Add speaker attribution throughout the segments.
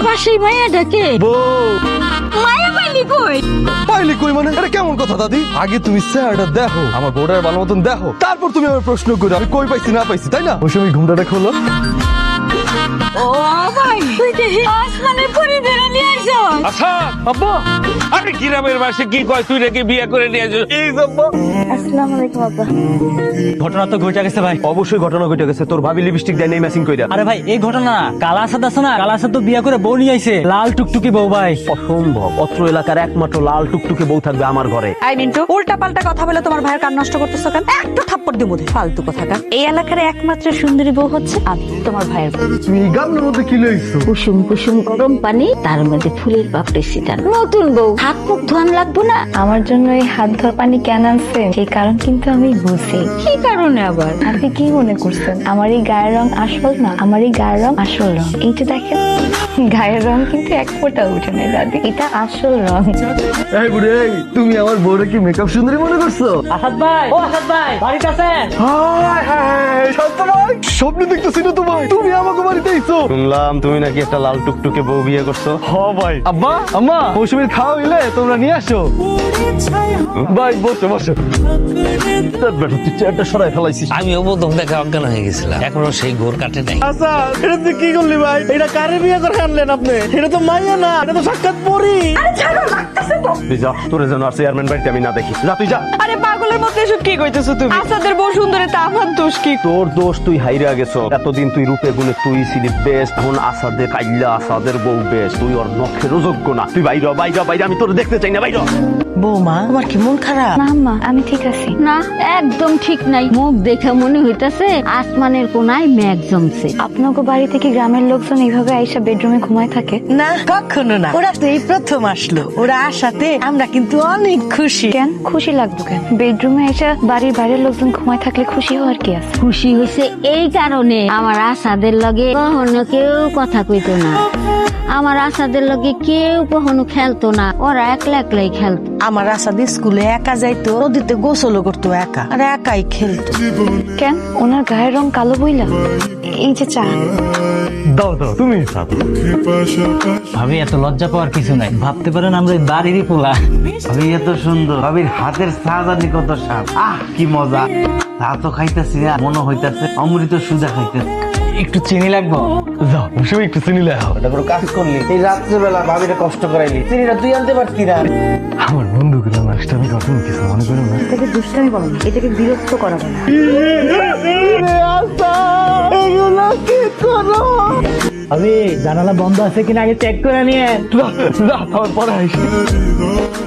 Speaker 1: পাশেই মায়া ডাকে
Speaker 2: বউ
Speaker 1: মায়া পাইলি কই?
Speaker 2: পাইলি কই মানে এটা কেমন কথা দাদি? আগে তুমি চেহারাটা দেখো, আমার বউটার ভালো মতন দেখো, তারপর তুমি আমার প্রশ্ন করো আমি কই পাইছি না পাইছি, তাই না? ওই সময় ঘুমটাটা খোলো।
Speaker 1: ও ভাই তুই দেখি আসমানের পরি ধরে নিয়ে আইছো।
Speaker 3: আচ্ছা আব্বা, আরে গ্রামের বাসে কি কয় তুই নাকি বিয়ে করে নিয়ে আসিস? এই আব্বা,
Speaker 1: আসসালামু আলাইকুম আব্বা।
Speaker 4: ঘটনা তো ঘটে গেছে ভাই।
Speaker 2: অবশ্যই ঘটনা ঘটে গেছে, তোর ভাবি লিপস্টিক দেয় নেই ম্যাচিং কইরা।
Speaker 4: আরে ভাই এই ঘটনা না, কালাসাদ আছে না, কালাসাদ তো বিয়ে করে বউ নিয়ে আইছে, লাল টুকটুকি বউ ভাই।
Speaker 2: অসম্ভব, অত্র এলাকার একমাত্র লাল টুকটুকে বউ থাকবে আমার ঘরে।
Speaker 5: আই মিন্টু, উল্টা পাল্টা কথা বলে তোমার ভাইয়ের কান নষ্ট করতেছো কেন? একটু থাপ্পড় দিব ফালতু কথাকার। এই এলাকার একমাত্র সুন্দরী বউ হচ্ছে আমি, তোমার ভাইয়ের বউ।
Speaker 2: তুমি গামলার মধ্যে কি লইছো?
Speaker 1: কুসুম কুসুম গরম পানি, তার মধ্যে ফুলের পাপড়ি ছিটানো। নতুন বউ, হাত মুখ ধোয়ান লাগবো না?
Speaker 6: আমার জন্য এই হাত ধোয়ার পানি কেন আনছেন সেই কারণ কিন্তু আমি বুঝি।
Speaker 1: কি কারণে আবার?
Speaker 6: আপনি কি মনে করছেন আমার এই গায়ের রং আসল না? আমার এই গায়ের রং আসল রং। এই যে দেখেন গায়ের রং কিন্তু এক ফোঁটা উঠে নেই দাদি, এটা আসল রং।
Speaker 2: এই বুড়ি, এই তুমি আমার বউরে কি মেকআপ সুন্দরী মনে করছো?
Speaker 4: আসাদ ভাই, ও আসাদ ভাই, বাড়িতে আছেন?
Speaker 2: হায় হায়, শান্ত ভাই, স্বপ্নে দেখতেছি না তোমায়, তুমি আমাকে বাড়িতে আইছো। শুনলাম তুমি নাকি একটা লাল টুকটুকে বউ বিয়ে করছো। হ ভাই। আব্বা আম্মা, মৌসুমীর খাওয়া হইলে তোমরা নিয়ে আসো। ভাই বসো বসো। বেটা তুই চেয়ারটা সরাই ফেলাইছিস।
Speaker 3: আমিও প্রথম দেখা অজ্ঞান হয়ে গেছিলাম, এখনো সেই ঘোর কাটে নাই।
Speaker 4: আচ্ছা এটা তুই কি করলি ভাই? এটা কারে বিয়ে করে আনলেন আপনি? এটা তো মাইয়া না, এটা তো সাক্ষাৎ পরি।
Speaker 2: তুই যা, তোরে যেন আর চেয়ারম্যান বাড়িতে আমি না দেখি। যা তুই যা।
Speaker 5: আরে পাগলের মতো এসব কি কইতেছো তুমি? আসাদের বউ সুন্দরী, তা আমার দোষ কি?
Speaker 2: তোর দোষ, তুই হাইরা গেছো। এতদিন তুই রূপে গুণে তুই ছিলি বেস্ট, এখন আসাদের কাইল্লা আসাদের বউ বেস্ট, তুই ওর নখের যোগ্য না। তুই বাইরে বাইরে বাইরে, আমি তোর দেখতে চাই না, বাইরে।
Speaker 5: বৌমা তোমার কি মন খারাপ?
Speaker 6: না আম্মা, আমি ঠিক আছি।
Speaker 1: না একদম ঠিক নাই, মুখ দেখে মনে হইতাছে আসমানের কোনায় মেঘ জমছে।
Speaker 6: আপনাকে বাড়ি থেকে গ্রামের লোকজন এইভাবে আইসা বেডরুমে ঘুমায় থাকে?
Speaker 5: না কখনো না, ওরা তো এই প্রথম আসলো, ওরা আসাতে আমরা কিন্তু অনেক খুশি।
Speaker 6: কেন খুশি লাগবে কেন? বেডরুমে আইসা বাড়ির বাইরের লোকজন ঘুমায় থাকলে খুশি হওয়ার কি আছে?
Speaker 1: খুশি হয়েছে এই কারণে, আমার আসাদের লগে কখনো কেউ কথা কইতো না, আমার আসাদের লগে কেউ কখনো খেলতো না, ওরা একলা একলাই খেলতো।
Speaker 5: আমার আসাদি স্কুলে একা যাইতো, নদীতে গোসলও করতো একা, আর একাই খেলতো।
Speaker 6: কেন ওনার গায়ের রং কালো বইলা? এই যে চা।
Speaker 2: দাও দাও, তুমি
Speaker 4: ভাবি এত লজ্জা পাওয়ার কিছু নাই, ভাবতে পারেন আমরা এই বাড়িরই পোলা।
Speaker 7: ভাবি এত সুন্দর, ভাবির হাতের সাজানি কত স্বাদ, আহ কি মজা। তা তো খাইতেছি না, মনে হইতাছে অমৃত সুজা খাইতেছে।
Speaker 4: একটু চিনি লাগবো?
Speaker 2: যাও, মৌসুমী একটু চিনি লাই হও।
Speaker 7: এটা কোনো কাজ করলি? এই রাত্রেবেলা ভাবিরে কষ্ট করাইলি, চিনিটা তুই আনতে পারতি না?
Speaker 2: আমার বন্ধু গুলো নষ্ট, আমি কখন কিছু মনে করো না।
Speaker 6: এটাকে দুষ্টামি বলো না, এটাকে বিরক্ত করা বলো না।
Speaker 4: আমি জানালা বন্ধ আছে কিনা আগে চেক করে নিয়ে।
Speaker 2: আমার পরে আইসি।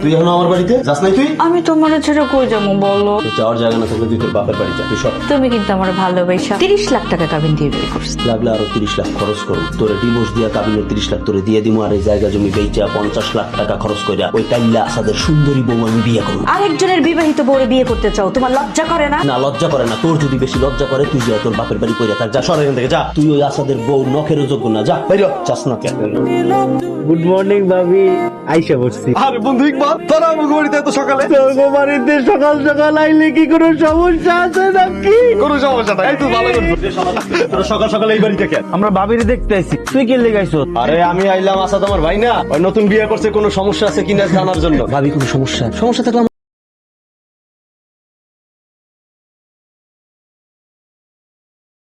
Speaker 8: তুই এখন আমার বাড়িতে যাস নাই? তুই
Speaker 5: আমি তোমার ছেড়ে কই যাবো বলো?
Speaker 8: যাওয়ার জায়গা না থাকলে তুই তোর বাপের বাড়ি যা। তুই সব
Speaker 5: তুমি কিন্তু আমার ভালোবাসা 30 লাখ টাকা কাবিন দিয়ে বিয়ে করছো।
Speaker 8: লাগলে আরো 30 লাখ খরচ করো, তোরে ডিভোর্স দিয়া কাবিনের 30 লাখ তোরে দিয়ে দিমু, আর এই জায়গা জমি বেচা 50 লাখ টাকা খরচ কইরা ওই টাইল্লা আসাদের সুন্দরী বউ আমি বিয়ে করবো।
Speaker 5: আরেকজনের বিবাহিত বউরে বিয়ে করতে চাও, তোমার লজ্জা করে না?
Speaker 8: না লজ্জা করে না, তোর যদি বেশি লজ্জা করে তুই যা তোর বাপের বাড়ি কইরা থাক। যা সর এখান থেকে, যা। তুই ওই আসাদের বউ নখেরও যোগ্য না, যা বাইরে। চাস না কেন?
Speaker 4: গুড মর্নিং ভাবি, আইসা বসছি।
Speaker 2: আরে বন্ধু ইকবাল, তোরা আমাকে বাড়িতে এত সকালে?
Speaker 4: বাড়িতে সকাল সকাল আইলে কি কোনো সমস্যা আছে নাকি?
Speaker 2: কোনো সমস্যা নাই, এই তো ভালো করছিস। তোরা সকাল সকাল এই বাড়িতে কেন?
Speaker 4: আমরা ভাবিরে দেখতে আইছি, তুই কে লেগাইছো?
Speaker 2: আরে আমি আইলাম আসাদ আমার ভাই না, ওই নতুন বিয়ে করছে, কোনো সমস্যা আছে কিনা জানার জন্য। ভাবি কোনো সমস্যা থাকলে